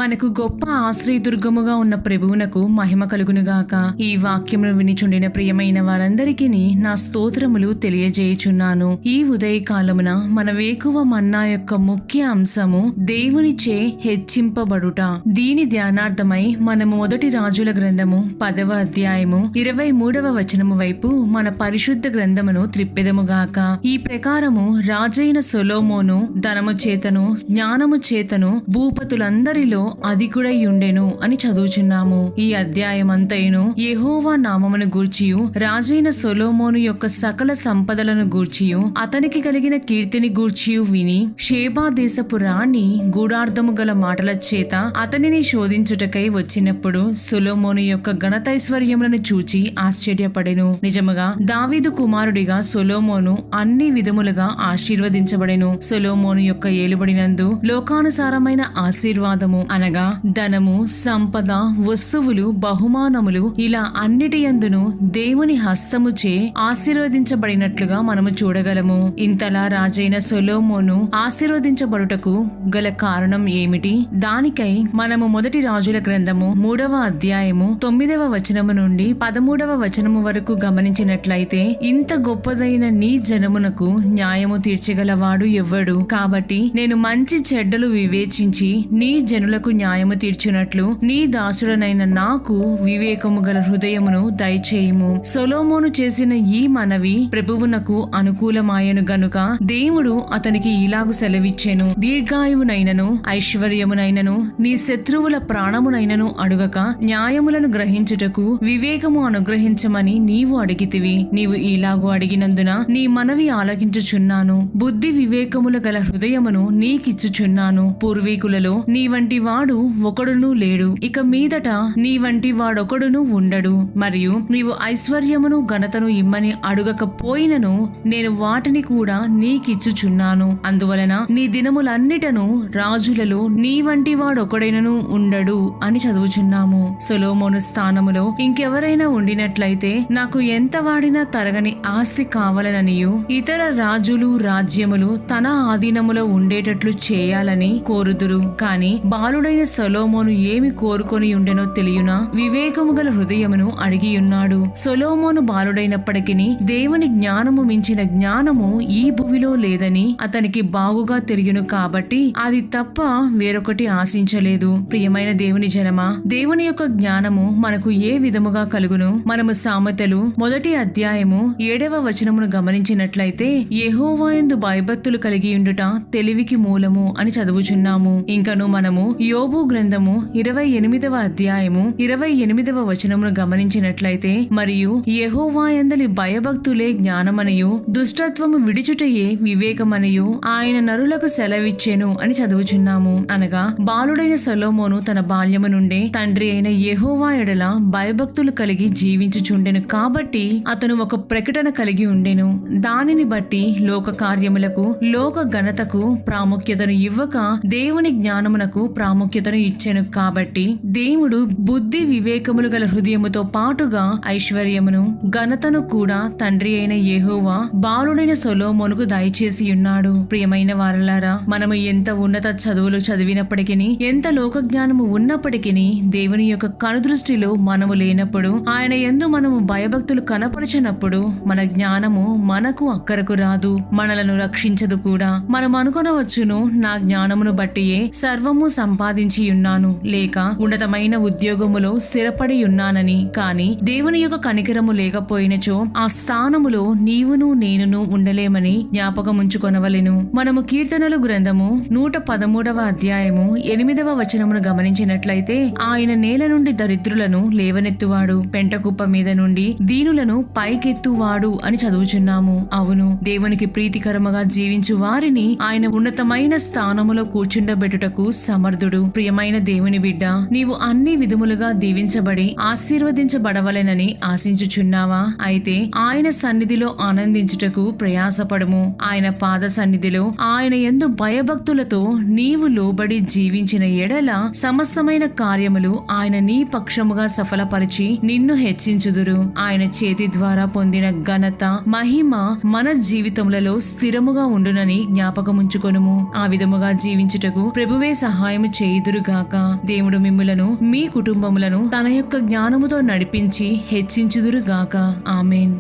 మనకు గొప్ప ఆశ్రయదుర్గముగా ఉన్న ప్రభువునకు మహిమ కలుగునుగాక. ఈ వాక్యమును వినిచుండిన ప్రియమైన వారందరికీ నా స్తోత్రములు తెలియజేయుచున్నాను. ఈ ఉదయకాలమున మన వేకువ మన్నా యొక్క ముఖ్య అంశము దేవునిచే హెచ్చింపబడుట. దీని ధ్యానార్థమై మనము మొదటి రాజుల గ్రంథము 10వ అధ్యాయము 23వ వచనము వైపు మన పరిశుద్ధ గ్రంథమును త్రిప్పెదముగాక. ఈ ప్రకారము రాజైన సొలొమోను ధనము చేతను జ్ఞానము చేతను భూపతులందరిలో అధికుడై ఉండెను అని చదువుచున్నాము. ఈ అధ్యాయమంతయును యెహోవా నామమును గూర్చియు రాజైన సొలొమోను యొక్క సకల సంపదలను గూర్చియు అతనికి కలిగిన కీర్తిని గూర్చియు విని షేబా దేశపు రాణి గూఢార్థము గల మాటల చేత అతనిని శోధించుటకై వచ్చినప్పుడు సొలొమోను యొక్క ఘనతైశ్వర్యములను చూచి ఆశ్చర్యపడెను. నిజముగా దావీదు కుమారుడిగా సొలొమోను అన్ని విధములుగా ఆశీర్వదించబడెను. సొలొమోను యొక్క ఏలుబడినందు లోకానుసారమైన ఆశీర్వాదము అనగా ధనము, సంపద, వస్తువులు, బహుమానములు ఇలా అన్నిటియందును దేవుని హస్తముచే ఆశీర్వదించబడినట్లుగా మనము చూడగలము. ఇంతలా రాజైన సొలొమోను ఆశీర్వదించబడుటకు గల కారణం ఏమిటి? దానికై మనము మొదటి రాజుల గ్రంథము 3వ అధ్యాయము 9వ వచనము నుండి 13వ వచనము వరకు గమనించినట్లయితే, ఇంత గొప్పదైన నీ జనమునకు న్యాయము తీర్చగలవాడు ఎవ్వడు? కాబట్టి నేను మంచి చెడ్డలు వివేచించి నీ జనులకు న్యాయము తీర్చునట్లు నీ దాసుడనైన నాకు వివేకము గల హృదయమును దయచేయుము. సొలొమోను చేసిన ఈ మనవి ప్రభువునకు అనుకూలమాయను గనుక దేవుడు అతనికి ఇలాగు సెలవిచ్చెను: దీర్ఘాయువునైనను ఐశ్వర్యమునైనను నీ శత్రువుల ప్రాణమునైనను అడుగక న్యాయములను గ్రహించుటకు వివేకము అనుగ్రహించమని నీవు అడిగితివి. నీవు ఇలాగు అడిగినందున నీ మనవి ఆలకించుచున్నాను. బుద్ధి వివేకముల గల హృదయమును నీకిచ్చుచున్నాను. పూర్వీకులలో నీ వంటి వాడు ఒకడును లేడు, ఇక మీదట నీ వంటి వాడొకడును ఉండడు. మరియు నీవు ఐశ్వర్యమును ఘనతను ఇమ్మని అడుగకపోయినను నేను వాటిని కూడా నీకిచ్చుచున్నాను. అందువలన నీ దినములన్నిటను రాజులలో నీ వంటి వాడొకడైనను ఉండడు అని చదువుచున్నాము. సొలొమోను స్థానములో ఇంకెవరైనా ఉండినట్లయితే నాకు ఎంత వాడినా తరగని ఆస్తి కావాలననియు ఇతర రాజులు రాజ్యములు తన ఆధీనములో ఉండేటట్లు చేయాలని కోరుదురు. కాని బాలుడైన సొలొమోను ఏమి కోరుకొని ఉండెనో తెలియునా? వివేకము గల హృదయమును అడిగియున్నాడు. సొలొమోను బాలుడైనప్పటికీ దేవుని జ్ఞానము మించిన జ్ఞానము ఈ భూమిలో లేదని అతనికి బాగుగా తెలియను. కాబట్టి అది తప్ప వేరొకటి ఆశించలేదు. ప్రియమైన దేవుని జనమా, దేవుని యొక్క జ్ఞానము మనకు ఏ విధముగా కలుగును? మనము సామెతలు 1వ అధ్యాయము 7వ వచనమును గమనించినట్లయితే, యెహోవా యందు భయభక్తులు కలిగి ఉండుట తెలివికి మూలము అని చదువుచున్నాము. ఇంకను మనము యోబు గ్రంథము 28వ అధ్యాయము 28వ వచనమును గమనించినట్లయితే, మరియు యెహోవా యందలి భయభక్తులే జ్ఞానమనియు దుష్టత్వము విడిచుటయే వివేకమనియు ఆయన నరులకు సెలవిచ్చెను అని చదువుచున్నాము. అనగా బాలుడైన సొలొమోను తన బాల్యము నుండే తండ్రి అయిన యెహోవా ఎడల భయభక్తులు కలిగి జీవించుచుండెను. కాబట్టి అతను ఒక ప్రకటన కలిగి ఉండెను. దానిని బట్టి లోక కార్యములకు లోక ఘనతకు ప్రాముఖ్యతను ఇవ్వక దేవుని జ్ఞానమునకు ప్రాముఖ్యతను ఇచ్చెను. కాబట్టి దేవుడు బుద్ధి వివేకములు గల హృదయముతో పాటుగా ఐశ్వర్యమును ఘనతను కూడా తండ్రి అయిన యెహోవా బాలుడైన సొలొమోనుకు దయచేసి ఉన్నాడు. ప్రియమైన వారలారా, మనము ఎంత ఉన్నత చదువులు చదివినప్పటికీ, ఎంత లోక జ్ఞానము ఉన్నప్పటికీ దేవుని యొక్క కనుదృష్టిలో మనము లేనప్పుడు, ఆయన యందు మనము భయభక్తులు కనపరచినప్పుడు మన జ్ఞానము మనకు అక్కరకు రాదు, మనలను రక్షించదు కూడా. మనం అనుకొనవచ్చును, నా జ్ఞానమును బట్టియే సర్వము సంపాదించి ఉన్నాను, లేక ఉన్నతమైన ఉద్యోగములో స్థిరపడి ఉన్నానని. కాని దేవుని యొక్క కనికరము లేకపోయినచో ఆ స్థానములో నీవును నేనును ఉండలేమని జ్ఞాపకముంచుకొనవలెను. మనము కీర్తనలు గ్రంథము 113వ అధ్యాయము 8వ వచనమును గమనించినట్లయితే, ఆయన నేల నుండి దరిద్రులను లేవనెత్తువాడు, పెంటకుప్ప మీద నుండి దీనులను పైకెత్తువాడు అని చదువుచున్నాము. అవును, దేవునికి ప్రీతికరముగా జీవించు వారిని ఆయన ఉన్నతమైన స్థానములో కూర్చుండబెట్టుటకు సమర్థుడు. ప్రియమైన దేవుని బిడ్డ, నీవు అన్ని విధములుగా దీవించబడి ఆశీర్వదించబడవలెనని ఆశించుచున్నావా? అయితే ఆయన సన్నిధిలో ఆనందించుటకు ప్రయాసపడము. ఆయన పాద సన్నిధిలో ఆయన యందు భయభక్తులతో నీవు లోబడి జీవించిన ఎడల సమస్తమైన కార్యములు ఆయన నీ పక్షముగా సఫలపరిచి నిన్ను హెచ్చించుదురు. ఆయన చేతి ద్వారా పొందిన ఘనత మహిమ మన జీవితములలో స్థిరముగా ఉండునని జ్ఞాపకముంచుకొనుము. ఆ విధముగా జీవించుటకు ప్రభువే సహాయము చేయ చేయుదురుగాక. దేవుడు మిమ్ములను మీ కుటుంబములను తన యొక్క జ్ఞానముతో నడిపించి హెచ్చించుదురుగాక. ఆమేన్.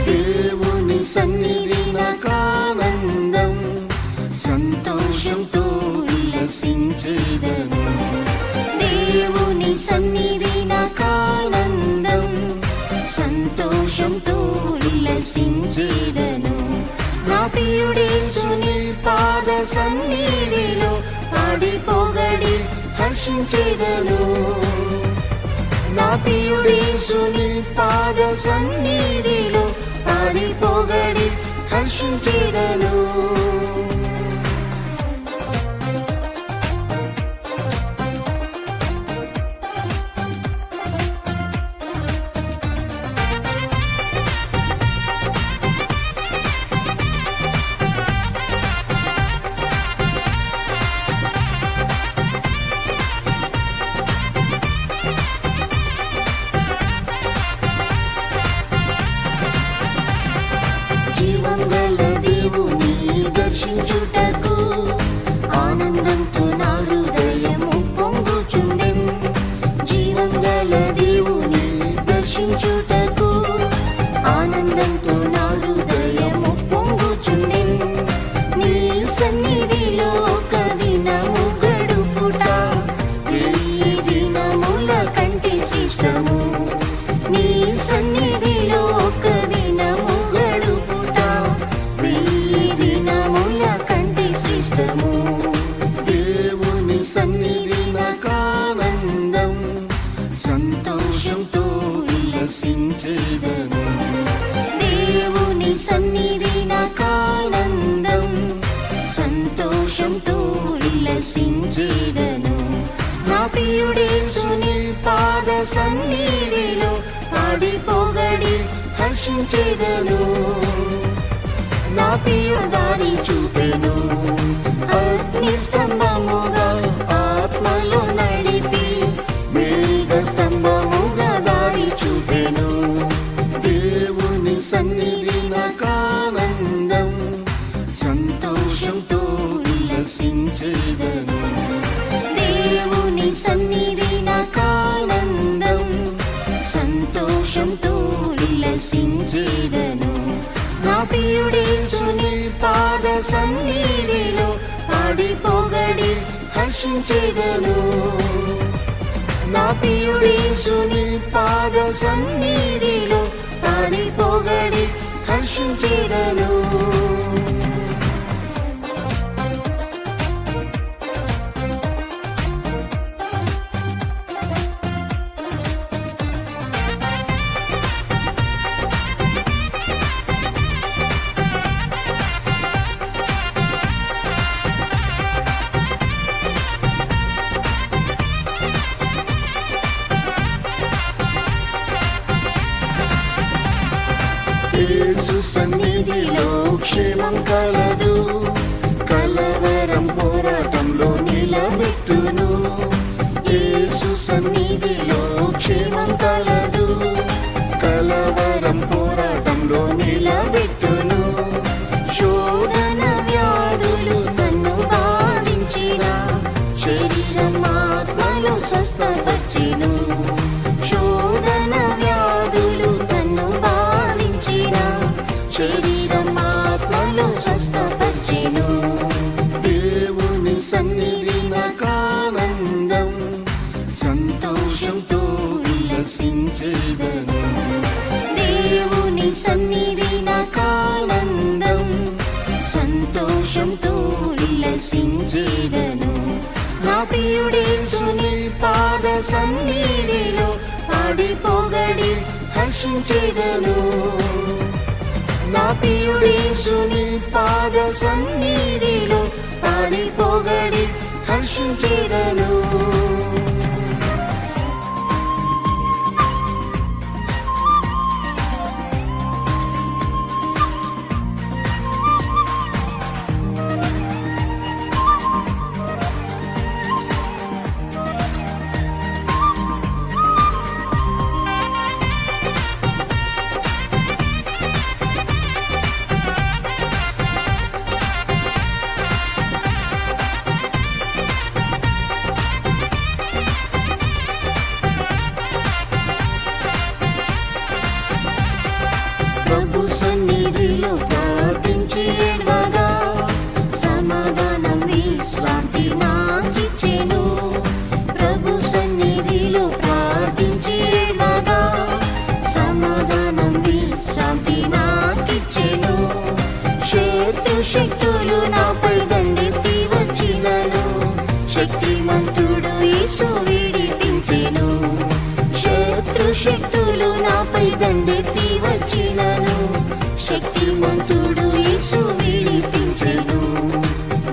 దేవుని సన్నిధి నాకానందం, సంతోషంతో ఉల్లసించేదను. దేవుని సన్నిధి నాకానందం, సంతోషంతో ఉల్లసించేదను. నా ప్రియుడేసుని పాద సన్నిధిలో పాడి పొగడి హర్షించేదను. నా ప్రియుడేసుని పాద సన్నిధిలో పాడి పొగడి హర్షించేదను. జీవంగల దేవుని దర్శించుటకు ఆనందంతో నా హృదయము పొంగుచుండెన్. జీవంగల దేవుని దర్శించుటకు ఆనందంతో నా హృదయము పొంగుచుండెన్. నీ సన్నిధిలో ఒక దినము గడుపుట వెయ్యి దినముల కంటే శ్రేష్టము. నీ సన్నిధిలో ఒక దినము గడుపుట వెయ్యి దినముల కంటే శ్రేష్టము. దేవుని సన్నిధి నాకానందం, సంతోషంతో ఉల్లసించేదను. దేవుని సన్నిధి నాకానందం, సంతోషంతో ఉల్లసించేదను. నా ప్రియుడేసుని పాద సన్నిధిలో పాడి పొగడి హర్షించేదను. నా ప్రియుడు దారి చూపెను, అగ్ని స్తంభముగా ఆత్మలో నడిపి మేఘ స్తంభముగా దారి చూపెను. దేవుని సన్నిధి నాకానందం, సంతోషంతో ఉల్లసించేదను. దేవుని సన్నిధి నాకానందం, సంతోషంతో ఉల్లసించేదను. నా ప్రియుడేసుని పాద సన్నిధిలో పాడి పొగడి హర్షించేదను. నా ప్రియుడేసుని పాద సన్నిధిలో పాడి పొగడి హర్షించేదను. యేసు సన్నిధిలో క్షేమం కలదు, కలవరం పోరాటంలో నిలబెట్టును. యేసు సన్నిధిలో క్షేమం కలదు, కలవరం పోరాటంలో నిలబెట్టును. శోధన వ్యాధులు నన్ను బాధించిన, శరీరం ఆత్మలో స్వస్థపరిచెను. శోధన వ్యాధులు నన్ను బాధించిన, శరీరం ఆత్మలో స్వస్థపరిచెను. దేవుని సన్నిధి నాకానందం, సంతోషంతో ఉల్లసించేదను. దేవుని సన్నిధి నాకానందం, సంతోషంతో ఉల్లసించేదను. నా ప్రియుడేసుని పాద సన్నిధిలో పాడి పొగడి హర్షించేదను. నా ప్రియుడేసుని పాద సన్నిధిలో పాడి పొగడి హర్షించేదను. ప్రభు సన్నిధిలో ప్రార్థించి ఏడ్వగా సమాధానం విశ్రాంతి నాకిచ్చెను. ప్రభు సన్నిధిలో ప్రార్థించి ఏడ్వగా సమాధానం విశ్రాంతి నాకిచ్చెను. శక్తులు నాపై దండెత్తి వచ్చినను శక్తిమంతుడు యేసు విడిపించెను. శక్తులు నాపై దండెత్తి వచ్చినను శక్తిమంతుడు యేసు విడిపించెను.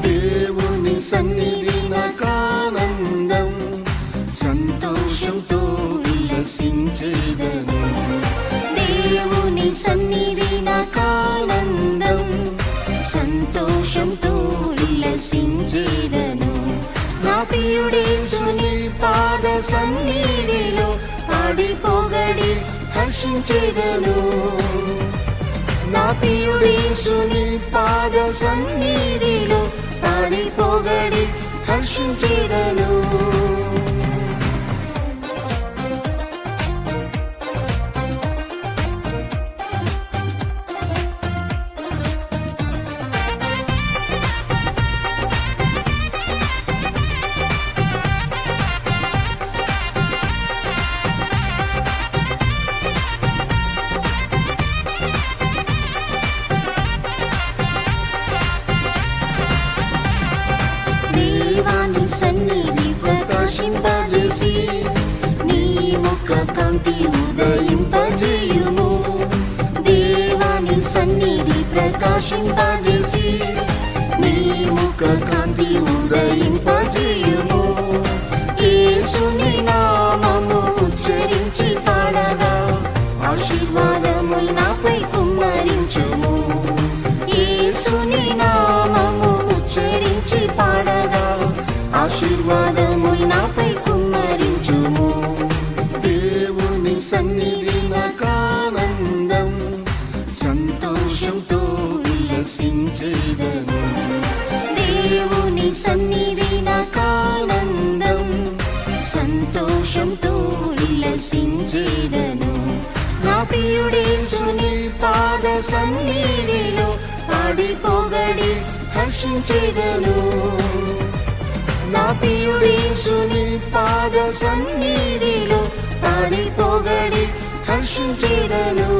దేవుని సన్నిధి నాకానందం, సంతోషంతో ఉల్లసించేదను. దేవుని సన్నిధి నాకానందం, సంతోషంతో ఉల్లసించేదను. నా ప్రియుడేసుని పాద సన్నిధిలో పాడి పొగడి హర్షించేదను. నా ప్రియుడేసుని పాద సన్నిధిలో పాడి పొగడి హర్షించేదను. దేవాని సన్నిధి ప్రకాశింపజేసి నీ ముఖ కాంతి ఉదయింపజేయుము. దేవాని సన్నిధి ప్రకాశింపజేసి నీ ముఖ కాంతి ఉదయింపజేయుము. యేసుని నామము ఉచ్చరించి పాడగా ఆశీర్వాదములు నాపై కుమ్మరించుము. యేసుని నామము ఉచ్చరించి పాడగా ఆశీర్వాదములు నాపై కుమ్మరించుము. దేవుని సన్నిధి నాకానందం, సంతోషంతో ఉల్లసించేదను. దేవుని సన్నిధి నాకానందం, సంతోషంతో ఉల్లసించేదను. నా ప్రియుడేసుని పాద సన్నిధిలో పాడి పొగడి హర్షించేదను. నా ప్రియుడేసుని పాద సన్నిధిలో పాడి పొగడి హర్షించేదను.